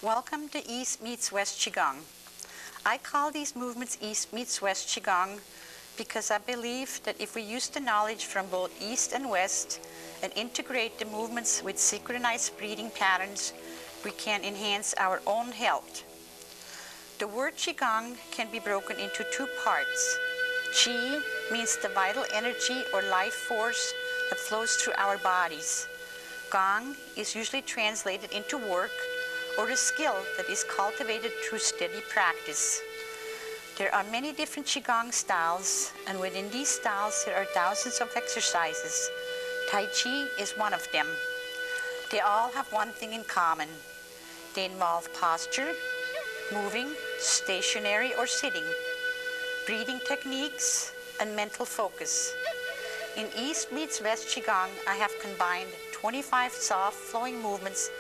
Welcome to East Meets West Qigong. I call these movements East Meets West Qigong because I believe that if we use the knowledge from both East and West and integrate the movements with synchronized breathing patterns, we can enhance our own health. The word Qigong can be broken into two parts. Chi means the vital energy or life force that flows through our bodies. Gong is usually translated into work or a skill that is cultivated through steady practice. There are many different Qigong styles, and within these styles there are thousands of exercises. Tai Chi is one of them. They all have one thing in common. They involve posture, moving, stationary or sitting, breathing techniques, and mental focus. In East Meets West Qigong, I have combined 25 soft flowing movements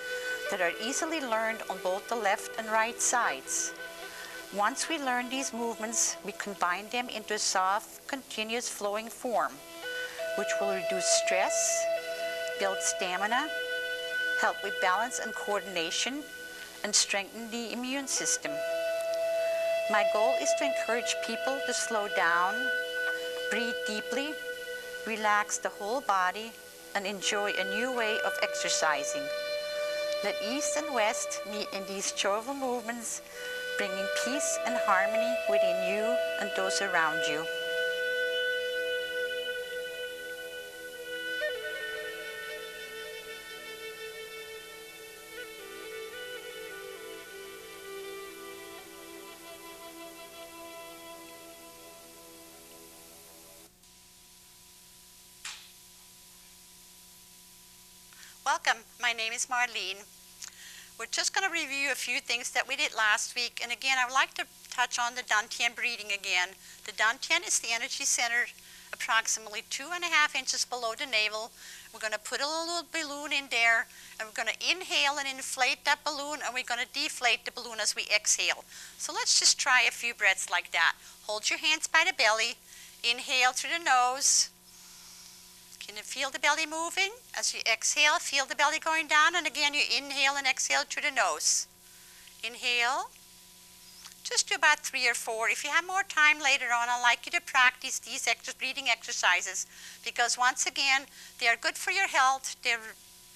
that are easily learned on both the left and right sides. Once we learn these movements, we combine them into a soft, continuous flowing form, which will reduce stress, build stamina, help with balance and coordination, and strengthen the immune system. My goal is to encourage people to slow down, breathe deeply, relax the whole body, and enjoy a new way of exercising. Let East and West meet in these joyful movements, bringing peace and harmony within you and those around you. Welcome, my name is Marlene. We're just going to review a few things that we did last week, and again I would like to touch on the Dantian breathing again. The Dantian is the energy center approximately 2.5 inches below the navel. We're going to put a little balloon in there, and we're going to inhale and inflate that balloon, and we're going to deflate the balloon as we exhale. So let's just try a few breaths like that. Hold your hands by the belly, inhale through the nose. Can you feel the belly moving? As you exhale, feel the belly going down, and again you inhale and exhale through the nose. Inhale. Just do about 3 or 4. If you have more time later on, I'd like you to practice these breathing exercises because once again, they are good for your health. They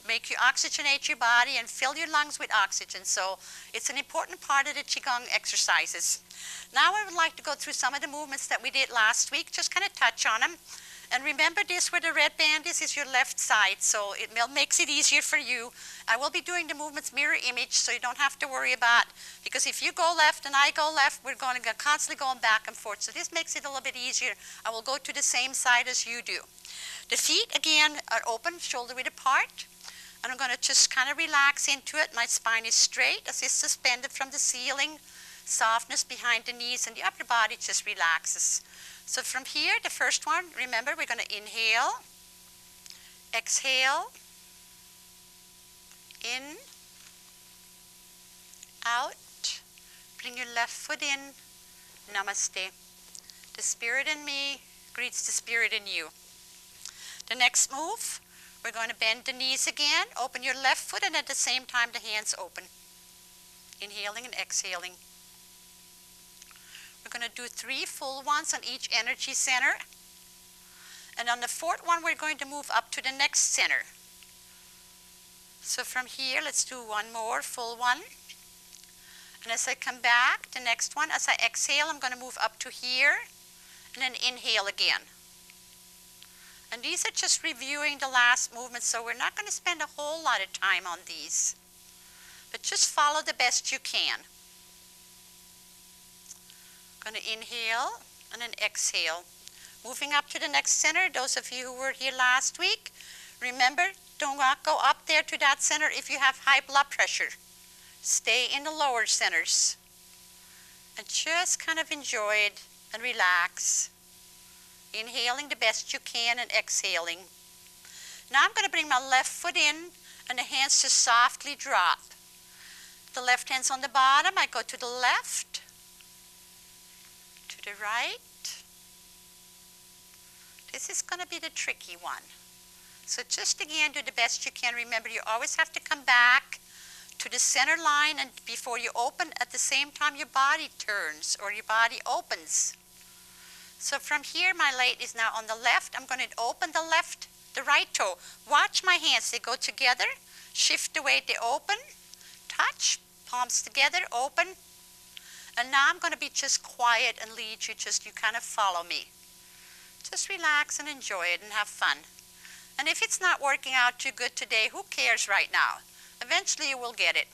make you oxygenate your body and fill your lungs with oxygen. So it's an important part of the Qigong exercises. Now I would like to go through some of the movements that we did last week, just kind of touch on them. And remember this, where the red band is your left side, so it makes it easier for you. I will be doing the movements mirror image, so you don't have to worry about, because if you go left and I go left, we're going to go constantly going back and forth. So this makes it a little bit easier. I will go to the same side as you do. The feet, again, are open, shoulder width apart. And I'm going to just kind of relax into it. My spine is straight as it's suspended from the ceiling. Softness behind the knees, and the upper body just relaxes. So from here, the first one, remember, we're going to inhale, exhale, in, out, bring your left foot in, namaste. The spirit in me greets the spirit in you. The next move, we're going to bend the knees again, open your left foot, and at the same time the hands open. Inhaling and exhaling. We're going to do 3 full ones on each energy center. And on the 4th one, we're going to move up to the next center. So from here, let's do 1 more full one. And as I come back, the next one, as I exhale, I'm going to move up to here and then inhale again. And these are just reviewing the last movement, so we're not going to spend a whole lot of time on these. But just follow the best you can. Going to inhale and then exhale. Moving up to the next center, those of you who were here last week, remember, do not go up there to that center if you have high blood pressure. Stay in the lower centers. And just kind of enjoy it and relax. Inhaling the best you can and exhaling. Now I'm going to bring my left foot in and the hands just softly drop. The left hand's on the bottom. I go to the left, to the right. This is going to be the tricky one. So just again, do the best you can. Remember, you always have to come back to the center line, and before you open, at the same time your body turns or your body opens. So from here, my leg is now on the left. I'm going to open the right toe. Watch my hands, they go together. Shift the weight, they open, touch, palms together, open. And now I'm going to be just quiet and lead you, you kind of follow me. Just relax and enjoy it and have fun. And if it's not working out too good today, who cares right now? Eventually you will get it.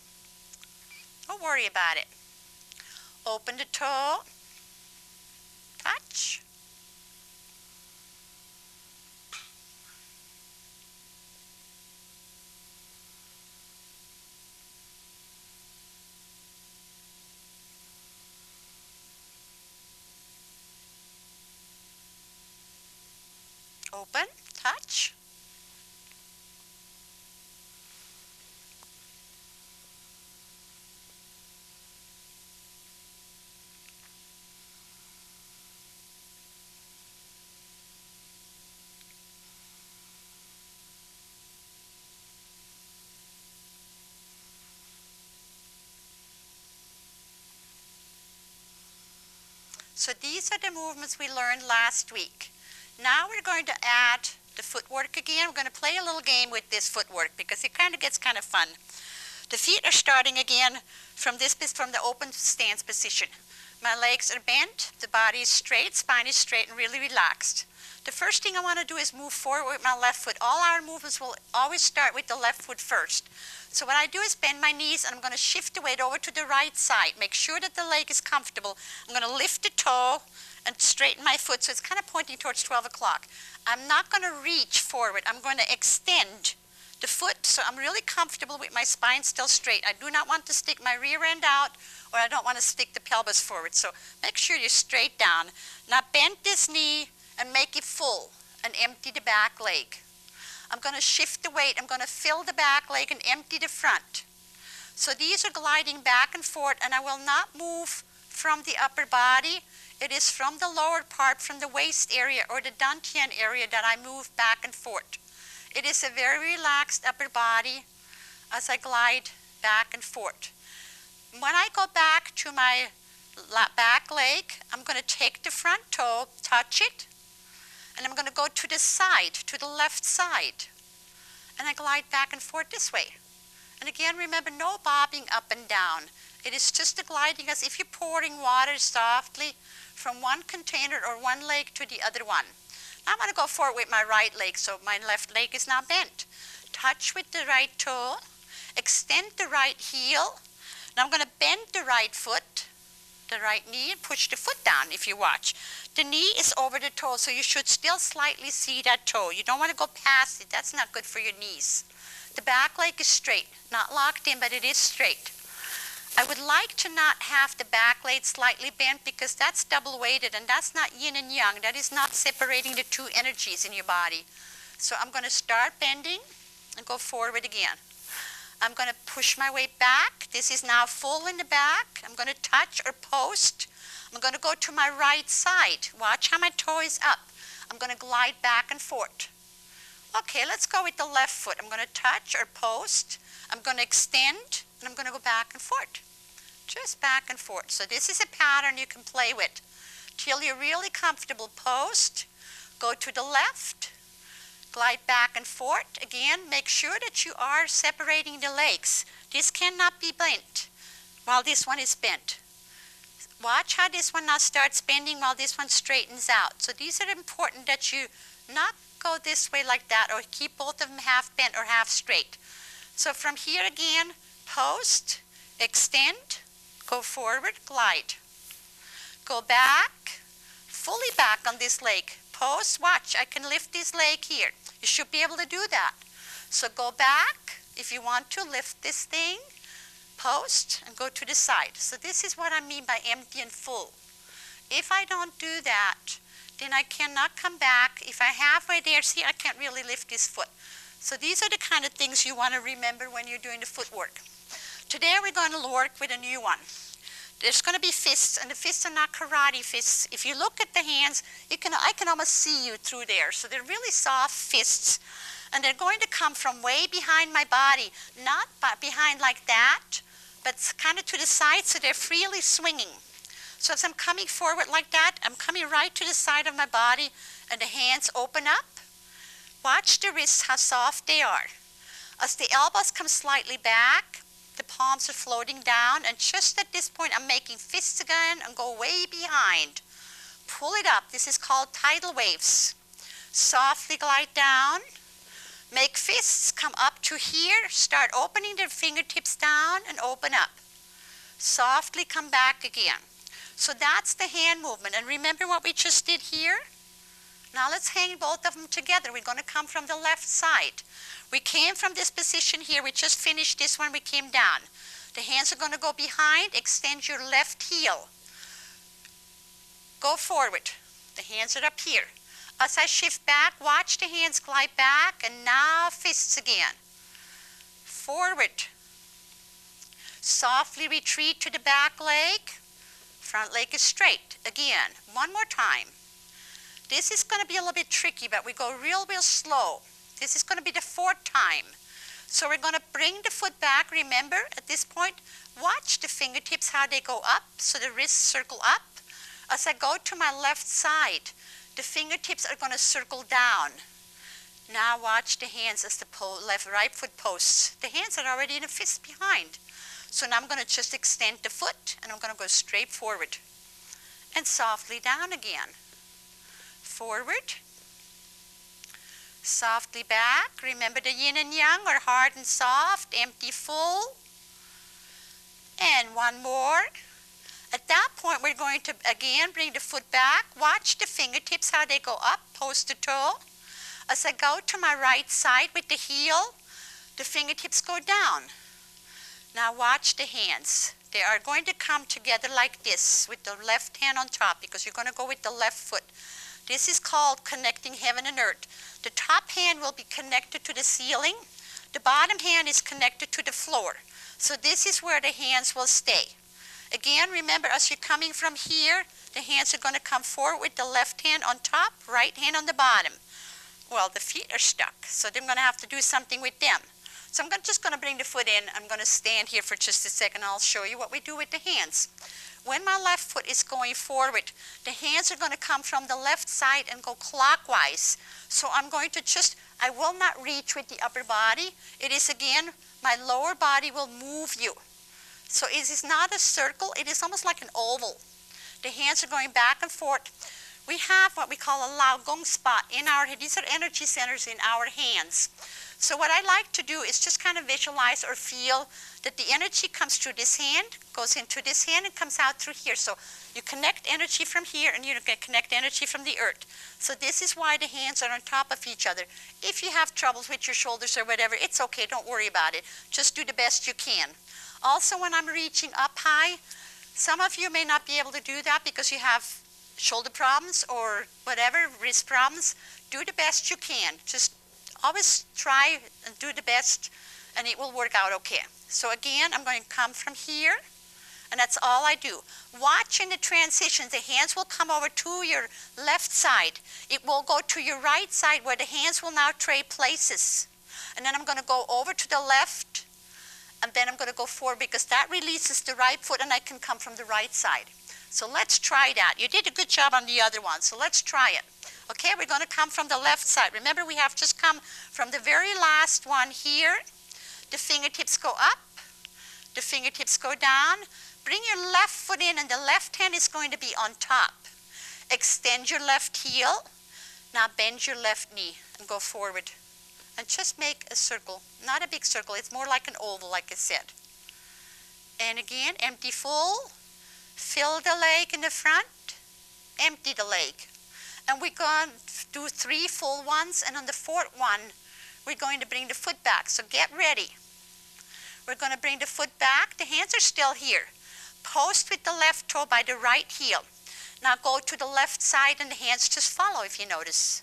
Don't worry about it. Open the toe, touch. Open, touch. So these are the movements we learned last week. Now we're going to add the footwork again. We're going to play a little game with this footwork because it gets kind of fun. The feet are starting again from the open stance position. My legs are bent, the body is straight, spine is straight and really relaxed. The first thing I want to do is move forward with my left foot. All our movements will always start with the left foot first. So what I do is bend my knees and I'm going to shift the weight over to the right side. Make sure that the leg is comfortable. I'm going to lift the toe and straighten my foot so it's kind of pointing towards 12 o'clock. I'm not going to reach forward. I'm going to extend the foot so I'm really comfortable with my spine still straight. I do not want to stick my rear end out or I don't want to stick the pelvis forward. So make sure you're straight down. Now bend this knee and make it full and empty the back leg. I'm going to shift the weight. I'm going to fill the back leg and empty the front. So these are gliding back and forth and I will not move from the upper body. It is from the lower part, from the waist area or the dantian area that I move back and forth. It is a very relaxed upper body as I glide back and forth. When I go back to my back leg, I'm going to take the front toe, touch it, and I'm going to go to the side, to the left side. And I glide back and forth this way. And again, remember, no bobbing up and down. It is just a gliding as if you're pouring water softly from one container or one leg to the other one. Now I'm going to go forward with my right leg, so my left leg is now bent. Touch with the right toe, extend the right heel. Now I'm going to bend the right foot, the right knee, and push the foot down if you watch. The knee is over the toe, so you should still slightly see that toe. You don't want to go past it. That's not good for your knees. The back leg is straight, not locked in, but it is straight. I would like to not have the back leg slightly bent because that's double weighted and that's not yin and yang. That is not separating the two energies in your body. So I'm going to start bending and go forward again. I'm going to push my way back. This is now full in the back. I'm going to touch or post. I'm going to go to my right side. Watch how my toe is up. I'm going to glide back and forth. Okay, let's go with the left foot. I'm going to touch or post. I'm going to extend, and I'm going to go back and forth. Just back and forth. So this is a pattern you can play with till you're really comfortable. Post, go to the left, glide back and forth. Again, make sure that you are separating the legs. This cannot be bent while this one is bent. Watch how this one now starts bending while this one straightens out. So these are important that you not go this way like that or keep both of them half bent or half straight. So from here again, post, extend, go forward, glide. Go back, fully back on this leg. Post, watch, I can lift this leg here. You should be able to do that. So go back, if you want to lift this thing, post, and go to the side. So this is what I mean by empty and full. If I don't do that, then I cannot come back. If I halfway there, see, I can't really lift this foot. So these are the kind of things you want to remember when you're doing the footwork. Today we're going to work with a new one. There's going to be fists, and the fists are not karate fists. If you look at the hands, I can almost see you through there. So they're really soft fists. And they're going to come from way behind my body, not behind like that, but kind of to the side, so they're freely swinging. So as I'm coming forward like that, I'm coming right to the side of my body, and the hands open up. Watch the wrists, how soft they are. As the elbows come slightly back, the palms are floating down, and just at this point, I'm making fists again and go way behind. Pull it up. This is called tidal waves. Softly glide down. Make fists come up to here. Start opening the fingertips down and open up. Softly come back again. So that's the hand movement. And remember what we just did here? Now let's hang both of them together. We're going to come from the left side. We came from this position here. We just finished this one. We came down. The hands are going to go behind. Extend your left heel. Go forward. The hands are up here. As I shift back, watch the hands glide back, and now fists again. Forward. Softly retreat to the back leg. Front leg is straight. Again, one more time. This is going to be a little bit tricky, but we go real slow. This is going to be the 4th time. So we're going to bring the foot back. Remember, at this point, watch the fingertips, how they go up, so the wrists circle up. As I go to my left side, the fingertips are going to circle down. Now watch the hands as the right foot posts. The hands are already in a fist behind. So now I'm going to just extend the foot, and I'm going to go straight forward. And softly down again. Forward. Softly back. Remember the yin and yang are hard and soft, empty, full. And one more. At that point, we're going to, again, bring the foot back. Watch the fingertips, how they go up, post to toe. As I go to my right side with the heel, the fingertips go down. Now watch the hands. They are going to come together like this with the left hand on top, because you're going to go with the left foot. This is called connecting heaven and earth. The top hand will be connected to the ceiling. The bottom hand is connected to the floor. So this is where the hands will stay. Again, remember, as you're coming from here, the hands are going to come forward with the left hand on top, right hand on the bottom. Well, the feet are stuck, so I'm going to have to do something with them. So I'm just going to bring the foot in. I'm going to stand here for just a second. I'll show you what we do with the hands. When my left foot is going forward, the hands are going to come from the left side and go clockwise. So I'm going to I will not reach with the upper body. It is, again, my lower body will move you. So it is not a circle. It is almost like an oval. The hands are going back and forth. We have what we call a Lao Gong spot in our head. These are energy centers in our hands. So what I like to do is just kind of visualize or feel that the energy comes through this hand, goes into this hand, and comes out through here. So you connect energy from here, and you're going to connect energy from the earth. So this is why the hands are on top of each other. If you have troubles with your shoulders or whatever, it's okay. Don't worry about it. Just do the best you can. Also, when I'm reaching up high, some of you may not be able to do that because you have shoulder problems or whatever, wrist problems. Do the best you can. Just always try and do the best, and it will work out okay. So again, I'm going to come from here, and that's all I do. Watch in the transition. The hands will come over to your left side. It will go to your right side where the hands will now trade places. And then I'm going to go over to the left, and then I'm going to go forward because that releases the right foot, and I can come from the right side. So let's try that. You did a good job on the other one, so let's try it. Okay, we're going to come from the left side. Remember, we have just come from the very last one here. The fingertips go up. The fingertips go down. Bring your left foot in, and the left hand is going to be on top. Extend your left heel. Now bend your left knee and go forward. And just make a circle. Not a big circle. It's more like an oval, like I said. And again, empty full. Fill the leg in the front. Empty the leg. And we're going to do 3 full ones. And on the 4th one, we're going to bring the foot back. So get ready. We're going to bring the foot back. The hands are still here. Post with the left toe by the right heel. Now go to the left side, and the hands just follow, if you notice.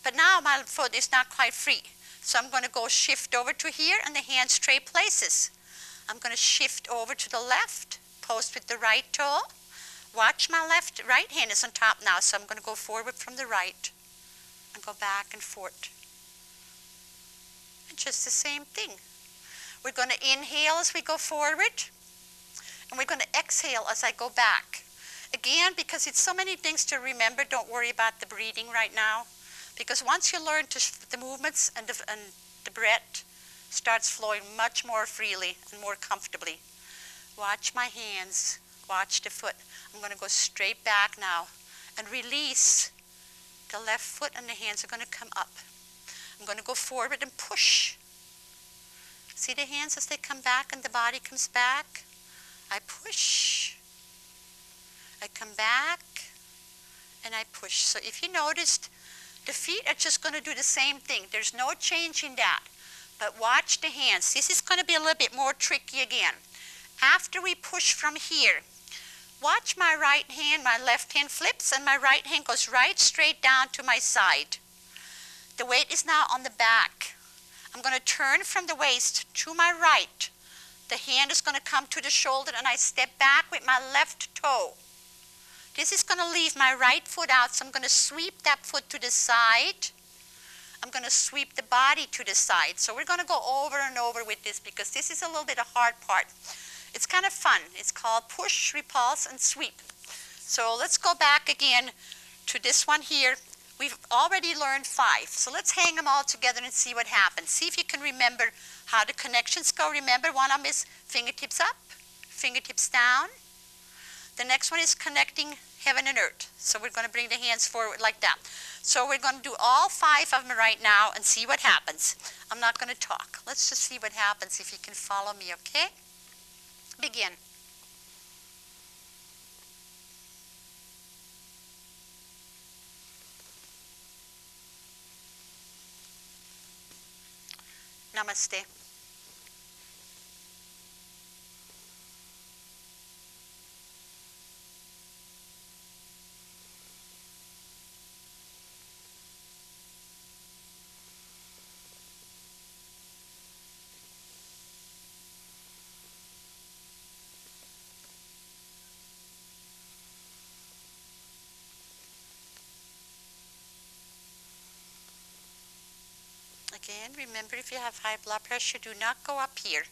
But now my foot is not quite free. So I'm going to go shift over to here, and the hands trade places. I'm going to shift over to the left, post with the right toe. Watch my right hand is on top now, so I'm going to go forward from the right and go back and forth. just the same thing. We're going to inhale as we go forward, and we're going to exhale as I go back. Again, because it's so many things to remember, don't worry about the breathing right now. Because once you learn the movements and the breath starts flowing much more freely and more comfortably. Watch my hands, watch the foot. I'm going to go straight back now and release the left foot, and the hands are going to come up. I'm going to go forward and push. See the hands as they come back and the body comes back? I push. I come back and I push. So if you noticed, the feet are just going to do the same thing. There's no change in that. But watch the hands. This is going to be a little bit more tricky again. After we push from here, watch my right hand, my left hand flips, and my right hand goes right straight down to my side. The weight is now on the back. I'm going to turn from the waist to my right. The hand is going to come to the shoulder, and I step back with my left toe. This is going to leave my right foot out, so I'm going to sweep that foot to the side. I'm going to sweep the body to the side. So we're going to go over and over with this because this is a little bit of hard part. It's kind of fun. It's called push, repulse, and sweep. So let's go back again to this one here. We've already learned 5. So let's hang them all together and see what happens. See if you can remember how the connections go. Remember, one of them is fingertips up, fingertips down. The next one is connecting heaven and earth. So we're going to bring the hands forward like that. So we're going to do all 5 of them right now and see what happens. I'm not going to talk. Let's just see what happens if you can follow me, okay? Begin. Namaste. Again, remember, if you have high blood pressure, do not go up here.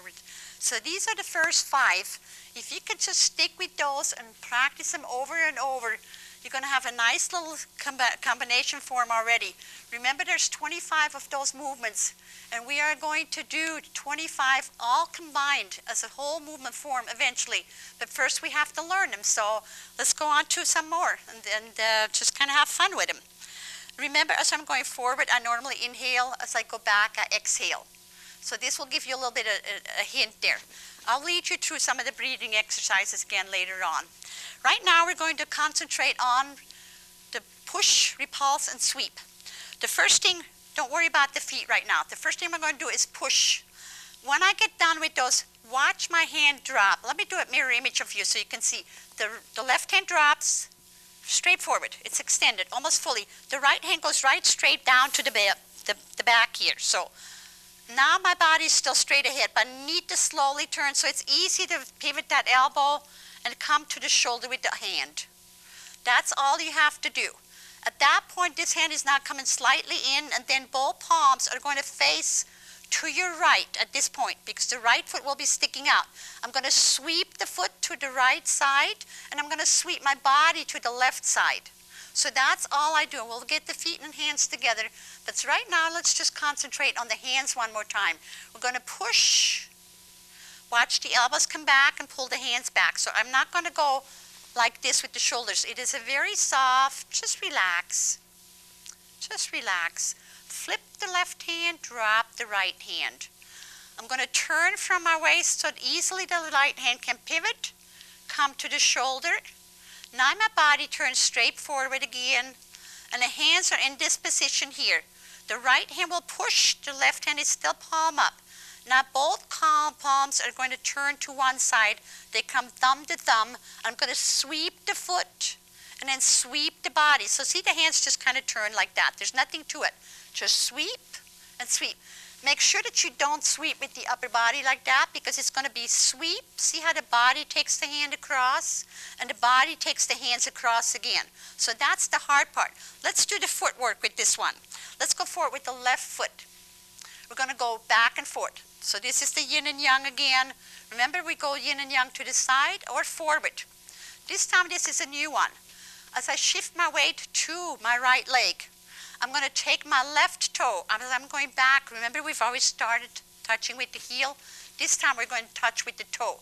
forward. So these are the first 5. If you could just stick with those and practice them over and over, you're going to have a nice little combination form already. Remember, there's 25 of those movements, and we are going to do 25 all combined as a whole movement form eventually. But first we have to learn them. So let's go on to some more and just kind of have fun with them. Remember, as I'm going forward, I normally inhale. As I go back, I exhale. So this will give you a little bit of a hint there. I'll lead you through some of the breathing exercises again later on. Right now, we're going to concentrate on the push, repulse, and sweep. The first thing, don't worry about the feet right now. The first thing we're going to do is push. When I get done with those, watch my hand drop. Let me do a mirror image of you so you can see. The left hand drops straight forward. It's extended almost fully. The right hand goes right straight down to the back here. So now my body is still straight ahead, but I need to slowly turn so it's easy to pivot that elbow and come to the shoulder with the hand. That's all you have to do. At that point, this hand is now coming slightly in, and then both palms are going to face to your right at this point because the right foot will be sticking out. I'm going to sweep the foot to the right side, and I'm going to sweep my body to the left side. So that's all I do. We'll get the feet and hands together. But right now, let's just concentrate on the hands one more time. We're going to push. Watch the elbows come back and pull the hands back. So I'm not going to go like this with the shoulders. It is a very soft, just relax. Just relax. Flip the left hand, drop the right hand. I'm going to turn from my waist so that easily the right hand can pivot, come to the shoulder. Now my body turns straight forward again, and the hands are in this position here. The right hand will push, the left hand is still palm up. Now both palms are going to turn to one side. They come thumb to thumb. I'm going to sweep the foot and then sweep the body. So see the hands just kind of turn like that. There's nothing to it. Just sweep and sweep. Make sure that you don't sweep with the upper body like that because it's going to be sweep. See how the body takes the hand across and the body takes the hands across again. So that's the hard part. Let's do the footwork with this one. Let's go forward with the left foot. We're going to go back and forth. So this is the yin and yang again. Remember, we go yin and yang to the side or forward. This time, this is a new one. As I shift my weight to my right leg, I'm going to take my left toe. As I'm going back, remember, we've always started touching with the heel. This time, we're going to touch with the toe.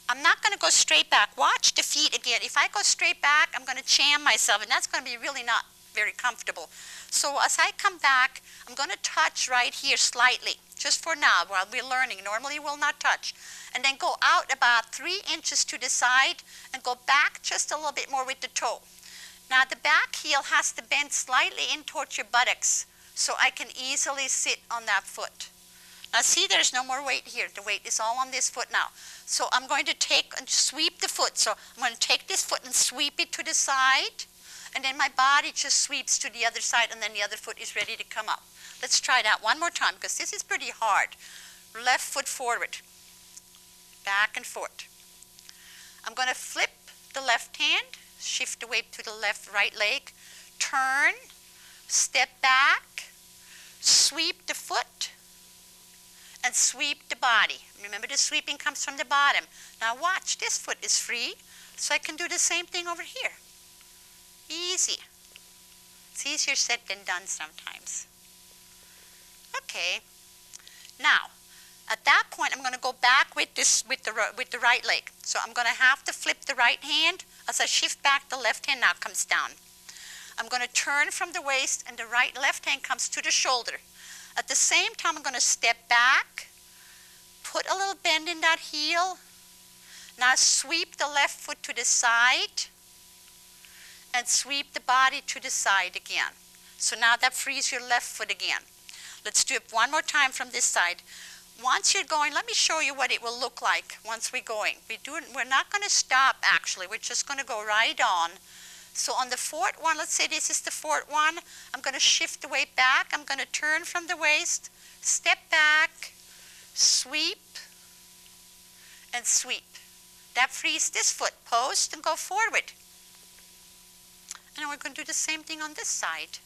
I'm not going to go straight back. Watch the feet again. If I go straight back, I'm going to jam myself, and that's going to be really not very comfortable. So as I come back, I'm going to touch right here slightly, just for now while we're learning. Normally we'll not touch. And then go out about 3 inches to the side and go back just a little bit more with the toe. Now the back heel has to bend slightly in towards your buttocks so I can easily sit on that foot. Now see, there's no more weight here. The weight is all on this foot now. So I'm going to take and sweep the foot. So I'm going to take this foot and sweep it to the side. And then my body just sweeps to the other side, and then the other foot is ready to come up. Let's try that one more time, because this is pretty hard. Left foot forward, back and forth. I'm going to flip the left hand, shift the weight to the right leg, turn, step back, sweep the foot, and sweep the body. Remember, the sweeping comes from the bottom. Now watch, this foot is free, so I can do the same thing over here. Easy. It's easier said than done sometimes. Okay. Now, at that point, I'm going to go back with the right leg. So I'm going to have to flip the right hand. As I shift back, the left hand now comes down. I'm going to turn from the waist, and the left hand comes to the shoulder. At the same time, I'm going to step back, put a little bend in that heel. Now sweep the left foot to the side, and sweep the body to the side again. So now that frees your left foot again. Let's do it one more time from this side. Once you're going, let me show you what it will look like once we're going. We're not going to stop, actually. We're just going to go right on. So on the fourth one, let's say this is the fourth one, I'm going to shift the weight back. I'm going to turn from the waist, step back, sweep, and sweep. That frees this foot. Post and go forward. And we're going to do the same thing on this side.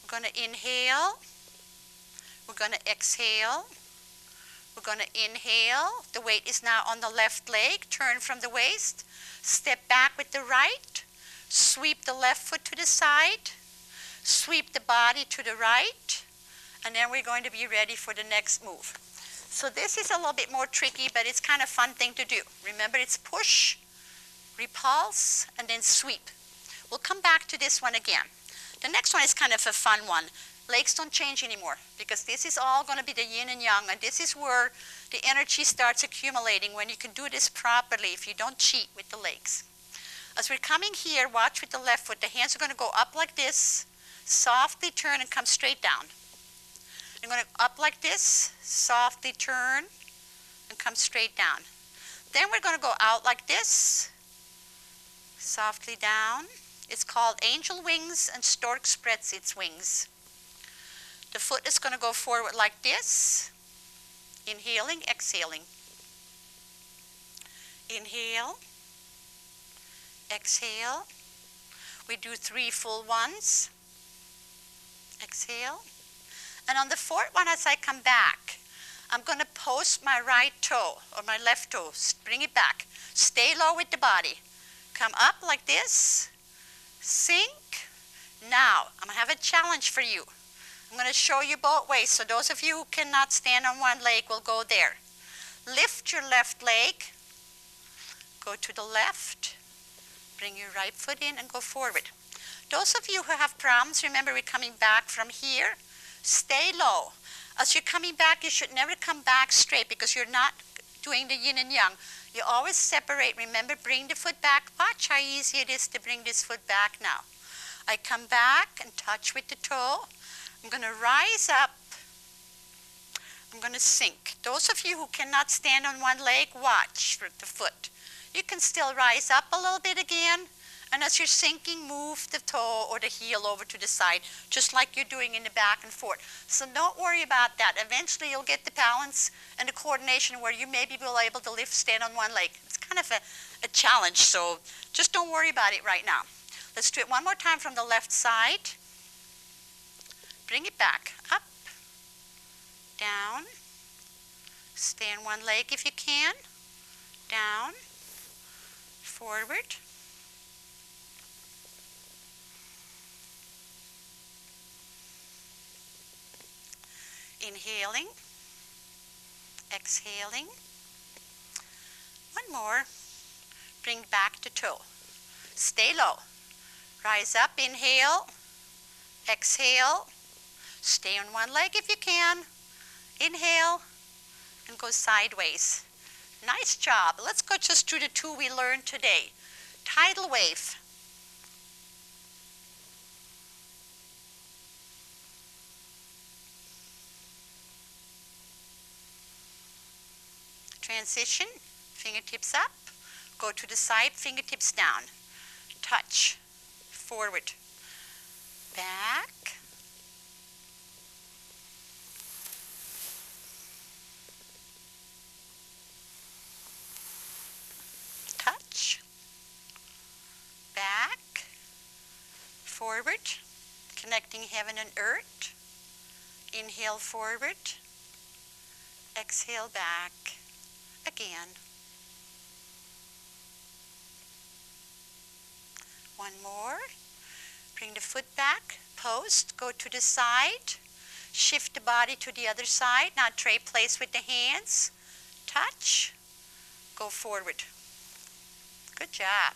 We're going to inhale. We're going to exhale. We're going to inhale. The weight is now on the left leg. Turn from the waist. Step back with the right. Sweep the left foot to the side. Sweep the body to the right. And then we're going to be ready for the next move. So this is a little bit more tricky, but it's kind of a fun thing to do. Remember, it's push, repulse, and then sweep. We'll come back to this one again. The next one is kind of a fun one. Legs don't change anymore because this is all going to be the yin and yang, and this is where the energy starts accumulating when you can do this properly if you don't cheat with the legs. As we're coming here, watch with the left foot. The hands are going to go up like this, softly turn and come straight down. I'm going to up like this, softly turn and come straight down. Then we're going to go out like this, softly down. It's called angel wings, and stork spreads its wings. The foot is going to go forward like this, inhaling, exhaling. Inhale, exhale. We do 3 full ones. Exhale. And on the 4th one, as I come back, I'm going to post my right toe or my left toe. Bring it back. Stay low with the body. Come up like this. Sink. Now, I'm going to have a challenge for you. I'm going to show you both ways. So those of you who cannot stand on one leg will go there. Lift your left leg. Go to the left. Bring your right foot in and go forward. Those of you who have problems, remember we're coming back from here. Stay low. As you're coming back, you should never come back straight because you're not doing the yin and yang. You always separate. Remember, bring the foot back. Watch how easy it is to bring this foot back now. I come back and touch with the toe. I'm going to rise up. I'm going to sink. Those of you who cannot stand on one leg, watch for the foot. You can still rise up a little bit again. And as you're sinking, move the toe or the heel over to the side, just like you're doing in the back and forth. So don't worry about that. Eventually, you'll get the balance and the coordination where you maybe will be able to stand on one leg. It's kind of a challenge, so just don't worry about it right now. Let's do it one more time from the left side. Bring it back, up, down. Stay on one leg if you can. Down, forward. Inhaling, exhaling. One more. Bring back the toe. Stay low. Rise up, inhale, exhale. Stay on one leg if you can. Inhale, and go sideways. Nice job. Let's go just through the 2 we learned today. Tidal wave. Transition, fingertips up, go to the side, fingertips down. Touch, forward, back. Touch, back, forward, connecting heaven and earth. Inhale forward, exhale back. Again. One more. Bring the foot back, post, go to the side, shift the body to the other side. Now trade place with the hands, touch, go forward. Good job.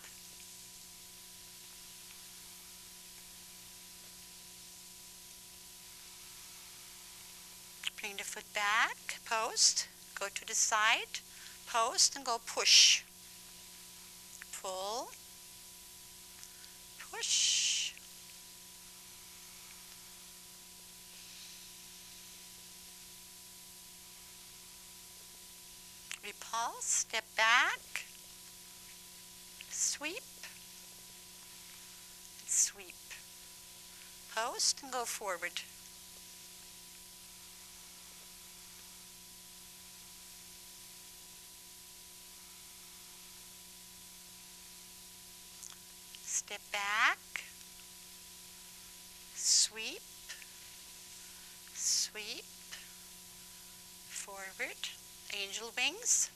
Bring the foot back, post, go to the side, post, and go push. Pull, push. Repulse, step back, sweep, sweep. Post and go forward. Step back, sweep, sweep, forward, angel wings.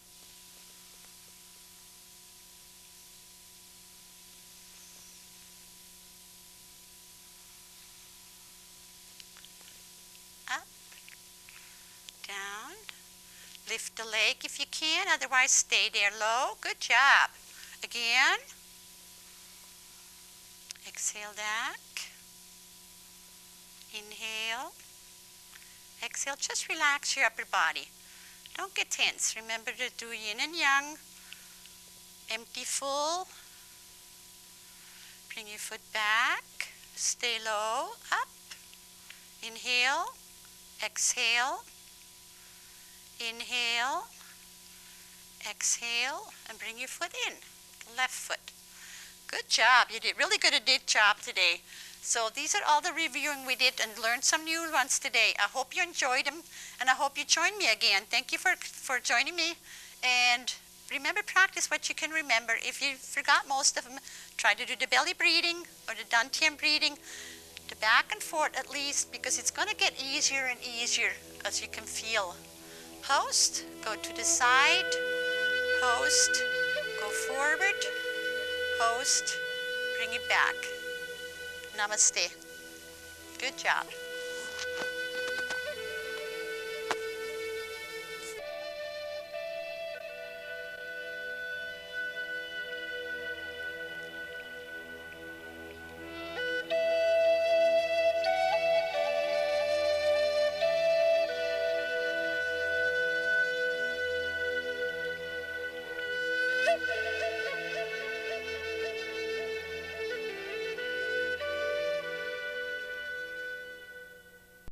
Up, down. Lift the leg if you can, otherwise stay there low. Good job. Again. Exhale back. Inhale. Exhale, just relax your upper body. Don't get tense. Remember to do yin and yang. Empty, full. Bring your foot back. Stay low. Up. Inhale. Exhale. Inhale. Exhale. And bring your foot in. Left foot. Good job. You did really good job today. So these are all the reviewing we did and learned some new ones today. I hope you enjoyed them, and I hope you join me again. Thank you for joining me. And remember, practice what you can remember. If you forgot most of them, try to do the belly breathing or the dantian breathing, the back and forth at least, because it's going to get easier and easier as you can feel. Post, go to the side, post, go forward, post, bring it back. Namaste. Good job.